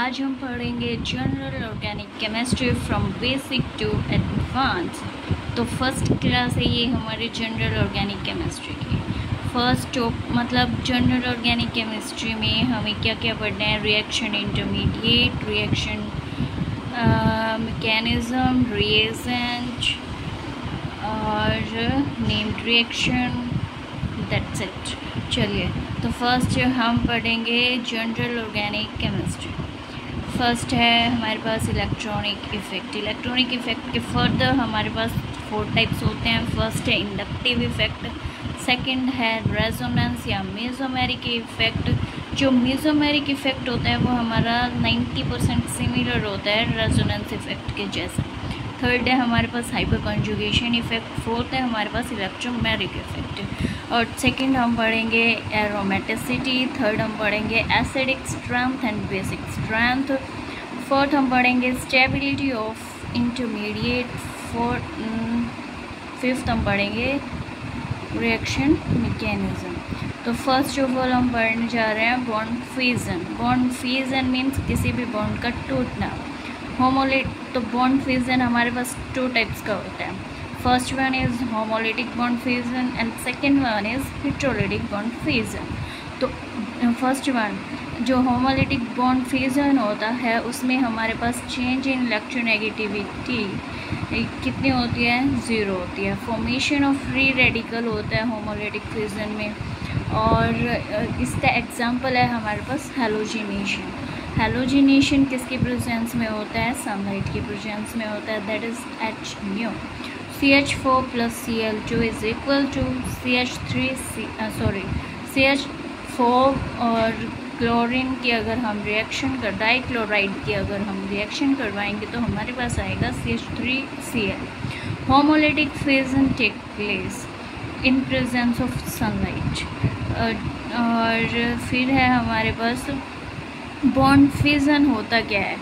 आज हम पढ़ेंगे general organic chemistry from basic to advance. तो फर्स्ट क्लास है ये हमारे जनरल ऑर्गेनिक केमिस्ट्री की। फर्स्ट मतलब जनरल ऑर्गेनिक केमिस्ट्री में हमें क्या क्या पढ़ना है, reaction intermediate, reaction mechanism, reagent और नेम्ड रिएक्शन, दैट्स इट। चलिए तो फर्स्ट हम पढ़ेंगे जनरल ऑर्गेनिक केमिस्ट्री। फर्स्ट है हमारे पास इलेक्ट्रॉनिक इफ़ेक्ट। इलेक्ट्रॉनिक इफ़ेक्ट के फर्दर हमारे पास 4 टाइप्स होते हैं। फर्स्ट है इंडक्टिव इफ़ेक्ट, सेकंड है रेजोनेंस या मेसोमेरिक इफ़ेक्ट। जो मेसोमेरिक इफ़ेक्ट होता है वो हमारा 90% सिमिलर होता है रेजोनेंस इफ़ेक्ट के जैसा। थर्ड है हमारे पास हाइपर कॉन्जुगेशन इफ़ेक्ट। फोर्थ है हमारे पास इलेक्ट्रोमेरिक इफ़ेक्ट। और सेकंड हम पढ़ेंगे एरोमेटिसिटी। थर्ड हम पढ़ेंगे acidic strength and basic strength. Fourth हम पढ़ेंगे स्टेबिलिटी ऑफ इंटरमीडिएट। फिफ्थ हम पढ़ेंगे रिएक्शन मैकेनिज्म। तो फर्स्ट ऑफ ऑल हम पढ़ने जा रहे हैं bond fusion. Bond fusion means किसी भी बॉन्ड का टूटना। तो बॉन्ड फ्यूजन हमारे पास 2 टाइप्स का होता है। First one is homolytic bond fusion and second one is heterolytic bond fusion. तो फर्स्ट वन जो होमोलिटिक बॉन्ड फ्यूजन होता है उसमें हमारे पास चेंज इन इलेक्ट्रोनेगेटिविटी कितनी होती है, 0 होती है। फॉर्मेशन ऑफ फ्री रेडिकल होता है होमोलिटिक फ्यूजन में। और इसका एग्जांपल है हमारे पास हैलोजिनेशन। हैलोजिनेशन किसकी प्रेजेंस में होता है, सनलाइट की प्रेजेंस में होता है, that is H CH4 + Cl2 is equal to CH4 और क्लोरीन की अगर हम रिएक्शन कर डाइक्लोराइड की अगर हम रिएक्शन करवाएंगे तो हमारे पास आएगा CH3Cl। Homolytic fusion take place in presence of sunlight. और फिर है हमारे पास बॉन्ड फ्यूजन होता क्या है।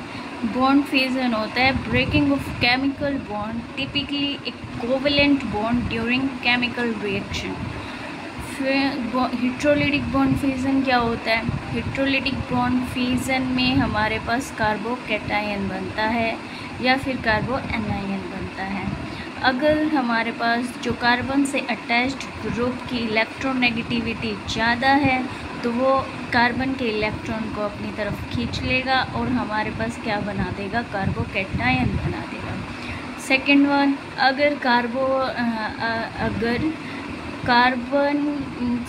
बॉन्ड फ्यूजन होता है breaking of chemical bond, typically एक covalent bond during chemical reaction. फिर हेटेरोलिटिक बॉन्ड फ्यूजन क्या होता है। हेटेरोलिटिक बॉन्ड फ्यूजन में हमारे पास कार्बोकैटायन बनता है या फिर कार्बो एनायन बनता है। अगर हमारे पास जो कार्बन से अटैच्ड ग्रुप की इलेक्ट्रोनेगेटिविटी ज़्यादा है तो वो कार्बन के इलेक्ट्रॉन को अपनी तरफ खींच लेगा और हमारे पास क्या बना देगा, कार्बोकैटायन बना देगा। सेकेंड वन, अगर कार्बन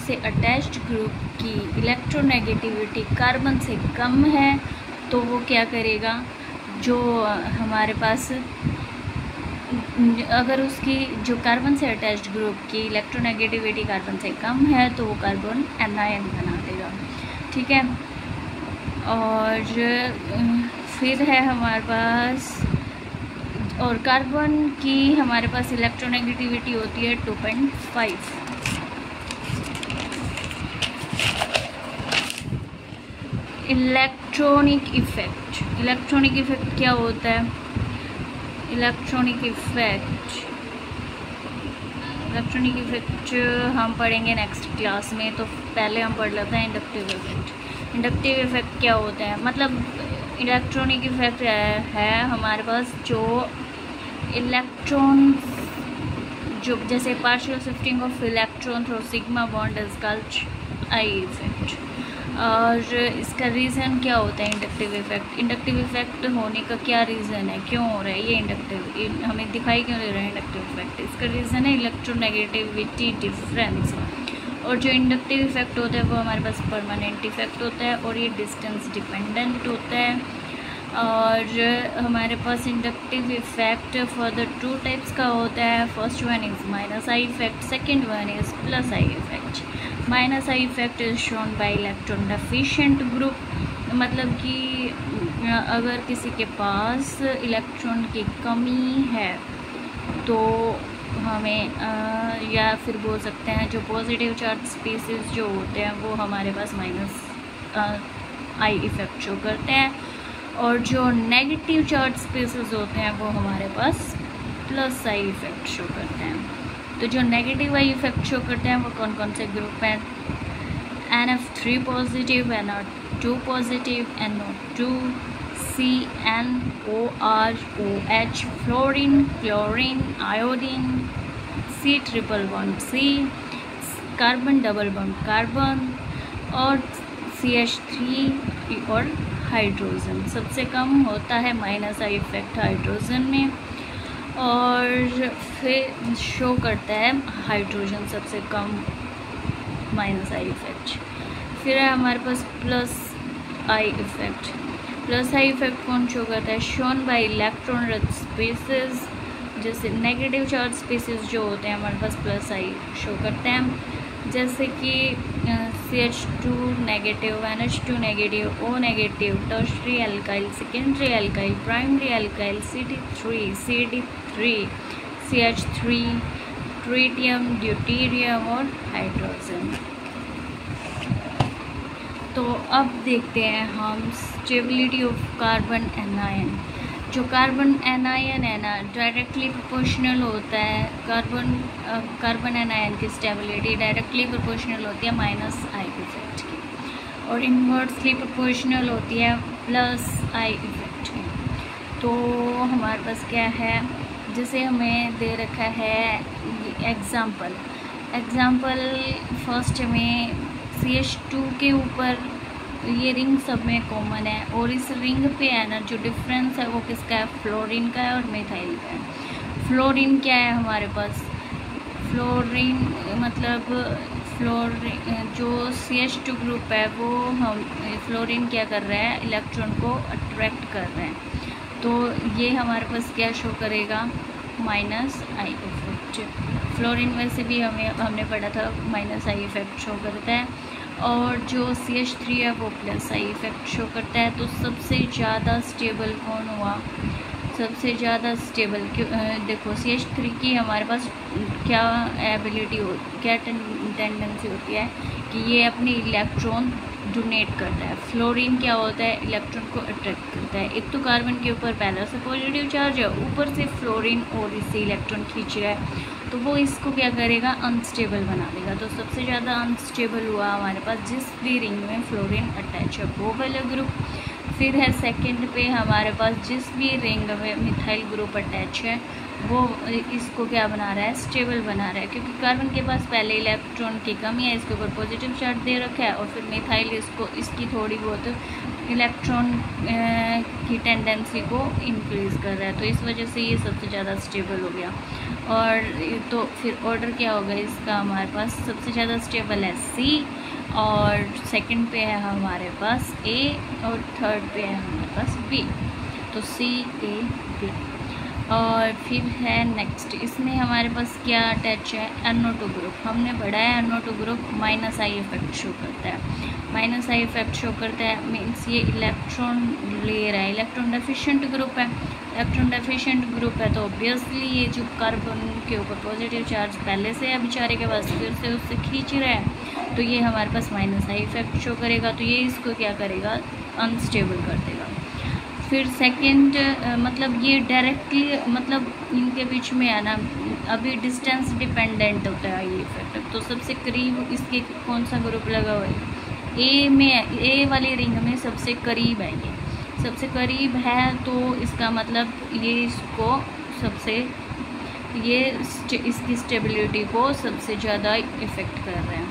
से अटैच्ड ग्रुप की इलेक्ट्रोनेगेटिविटी कार्बन से कम है तो वो क्या करेगा, जो हमारे पास अगर उसकी जो कार्बन से अटैच्ड ग्रुप की इलेक्ट्रोनेगेटिविटी कार्बन से कम है तो वो कार्बन एनायन बना देगा, ठीक है। और फिर है हमारे पास, और कार्बन की हमारे पास इलेक्ट्रोनेगेटिविटी होती है 2.5। इलेक्ट्रॉनिक इफ़ेक्ट क्या होता है। इलेक्ट्रॉनिक इफ़ेक्ट हम पढ़ेंगे नेक्स्ट क्लास में। तो पहले हम पढ़ लेते हैं इंडक्टिव इफ़ेक्ट। इंडक्टिव इफ़ेक्ट क्या होता है, मतलब इलेक्ट्रॉनिक इफ़ेक्ट है हमारे पास जो इलेक्ट्रॉन जो जैसे partial shifting of electron through sigma bond is called I effect. और इसका रीज़न क्या होता है इंडक्टिव इफ़ेक्ट। इंडक्टिव इफ़ेक्ट होने का क्या रीज़न है, क्यों हो रहा है ये इंडक्टिव, हमें दिखाई क्यों दे रहा है इंडक्टिव इफ़ेक्ट। इसका रीज़न है इलेक्ट्रोनेगेटिविटी डिफरेंस। और जो इंडक्टिव इफ़ेक्ट होता है वो हमारे पास परमानेंट इफ़ेक्ट होता है और ये डिस्टेंस डिपेंडेंट होता है। और हमारे पास इंडक्टिव इफ़ेक्ट फर्दर 2 टाइप्स का होता है। First one is -I effect, second one is +I effect. -I effect is shown by electron deficient group, मतलब कि अगर किसी के पास इलेक्ट्रॉन की कमी है तो हमें या फिर बोल सकते हैं जो पॉजिटिव चार्ज स्पीसीज जो होते हैं वो हमारे पास -I इफ़ेक्ट शो करते हैं, और जो नेगेटिव चार्ज स्पीसीज होते हैं वो हमारे पास +I इफ़ेक्ट शो करते हैं। तो जो नेगेटिव I इफ़ेक्ट शो करते हैं वो कौन कौन से ग्रुप हैं, NF3 positive, 2 positive, NO2, CnOROH, fluorine, chlorine, iodine, C111C, carbon double bond carbon, और CH3 और हाइड्रोजन। सबसे कम होता है माइनस आई इफेक्ट हाइड्रोजन में, और फिर शो करता है हाइड्रोजन सबसे कम माइनस आई इफेक्ट। फिर है हमारे पास plus I effect. Plus I effect कौन शो करता है? Shown by electron rich species, जैसे नेगेटिव चार्ज स्पेसेस जो होते हैं हमारे पास प्लस आई शो करते हैं, जैसे कि CH2 negative, NH2 negative, O negative, tertiary alkyl, secondary alkyl, primary alkyl, CD3, CH3, tritium, deuterium और हाइड्रोजन। तो अब देखते हैं हम स्टेबिलिटी ऑफ कार्बन एनायन। जो कार्बन एनायन है ना, डायरेक्टली प्रोपोर्शनल होता है, कार्बन एनायन की स्टेबिलिटी डायरेक्टली प्रोपोर्शनल होती है माइनस आई इफेक्ट की, और इन्वर्सली प्रोपोर्शनल होती है प्लस आई इफेक्ट की। तो हमारे पास क्या है, जैसे हमें दे रखा है एग्ज़ाम्पल फर्स्ट में CH2 के ऊपर ये रिंग सब में कॉमन है, और इस रिंग पे है ना जो डिफरेंस है वो किसका है? फ्लोरीन का है और मिथाइल का है। फ्लोरीन क्या है हमारे पास? फ्लोरीन मतलब जो CH2 ग्रुप है वो हम फ्लोरीन क्या कर रहा है? इलेक्ट्रॉन को अट्रैक्ट कर रहे हैं। तो ये हमारे पास क्या शो करेगा? Minus I effect. फ्लोरीन वैसे भी हमने पढ़ा था माइनस आई इफेक्ट शो करता है, और जो CH3 है वो प्लस आई इफेक्ट शो करता है। तो सबसे ज़्यादा स्टेबल कौन हुआ? सबसे ज़्यादा स्टेबल देखो CH3 की हमारे पास क्या एबिलिटी क्या टेंडेंसी होती है कि ये अपनी इलेक्ट्रॉन डोनेट करता है। फ्लोरीन क्या होता है? इलेक्ट्रॉन को अट्रैक्ट करता है। एक तो कार्बन के ऊपर पहले से पॉजिटिव चार्ज है, ऊपर से फ्लोरीन और इससे इलेक्ट्रॉन खींच रहा है, तो वो इसको क्या करेगा? अनस्टेबल बना देगा। तो सबसे ज़्यादा अनस्टेबल हुआ हमारे पास जिस भी रिंग में फ्लोरीन अटैच है वो वाला ग्रुप। फिर है सेकंड पे हमारे पास जिस भी रिंग में मिथाइल ग्रुप अटैच है वो इसको क्या बना रहा है? स्टेबल बना रहा है, क्योंकि कार्बन के पास पहले इलेक्ट्रॉन की कमी है, इसके ऊपर पॉजिटिव चार्ज दे रखा है, और फिर मिथाइल इसकी थोड़ी बहुत इलेक्ट्रॉन की टेंडेंसी को इंक्रीज़ कर रहा है, तो इस वजह से ये सबसे ज़्यादा स्टेबल हो गया। और तो फिर ऑर्डर क्या होगा इसका? हमारे पास सबसे ज़्यादा स्टेबल है C, और सेकंड पे है हमारे पास A, और थर्ड पे है हमारे पास B। तो C, A, B। और फिर है नेक्स्ट, इसमें हमारे पास क्या अटैच है? NO2 group. हमने पढ़ा है NO2 group minus I effect show करता है। माइनस आई इफेक्ट शो करता है मीन्स ये इलेक्ट्रॉन ले रहा है, इलेक्ट्रॉन डेफिशिएंट ग्रुप है। इलेक्ट्रॉन डेफिशिएंट ग्रुप है तो ऑब्वियसली ये जो कार्बन के ऊपर पॉजिटिव चार्ज पहले से है बेचारे के पास, फिर से उससे खींच रहा है, तो ये हमारे पास माइनस आई इफेक्ट शो करेगा। तो ये इसको क्या करेगा? अनस्टेबल कर देगा। फिर सेकंड मतलब ये डायरेक्टली मतलब इनके बीच में है ना, अभी डिस्टेंस डिपेंडेंट होता है ये इफेक्ट। तो सबसे करीब इसके कौन सा ग्रुप लगा हुआ है? A वाली रिंग में सबसे करीब है, ये सबसे करीब है, तो इसका मतलब ये इसको इसकी स्टेबिलिटी को सबसे ज़्यादा इफ़ेक्ट कर रहे हैं।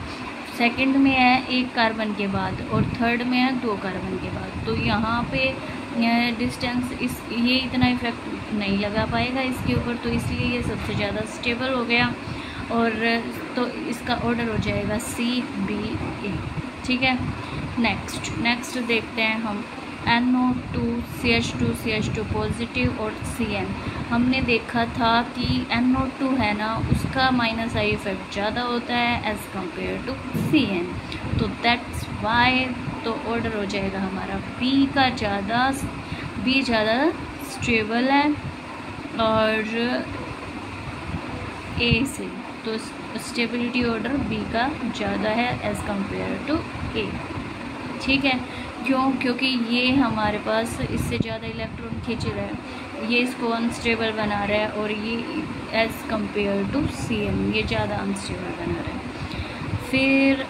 सेकंड में है 1 कार्बन के बाद, और थर्ड में है 2 कार्बन के बाद। तो यहाँ पे डिस्टेंस ये इतना इफेक्ट नहीं लगा पाएगा इसके ऊपर, तो इसलिए ये सबसे ज़्यादा स्टेबल हो गया, और तो इसका ऑर्डर हो जाएगा CBA। ठीक है। नेक्स्ट देखते हैं हम NO2, CH2 पॉजिटिव और CN। हमने देखा था कि NO2 है ना, उसका माइनस आई इफेक्ट ज़्यादा होता है एज़ कम्पेयर टू CN। तो दैट्स वाई तो ऑर्डर हो जाएगा हमारा B ज़्यादा स्टेबल है और A से, तो स्टेबिलिटी ऑर्डर B का ज़्यादा है एज़ कम्पेयर टू A। ठीक है, क्योंकि ये हमारे पास इससे ज़्यादा इलेक्ट्रॉन खींच रहा है, ये इसको अनस्टेबल बना रहा है, और ये एज़ कम्पेयर टू CN ये ज़्यादा अनस्टेबल बना रहा है। फिर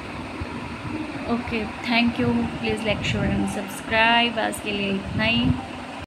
okay, thank you. Please like share and subscribe. आज के लिए इतना ही।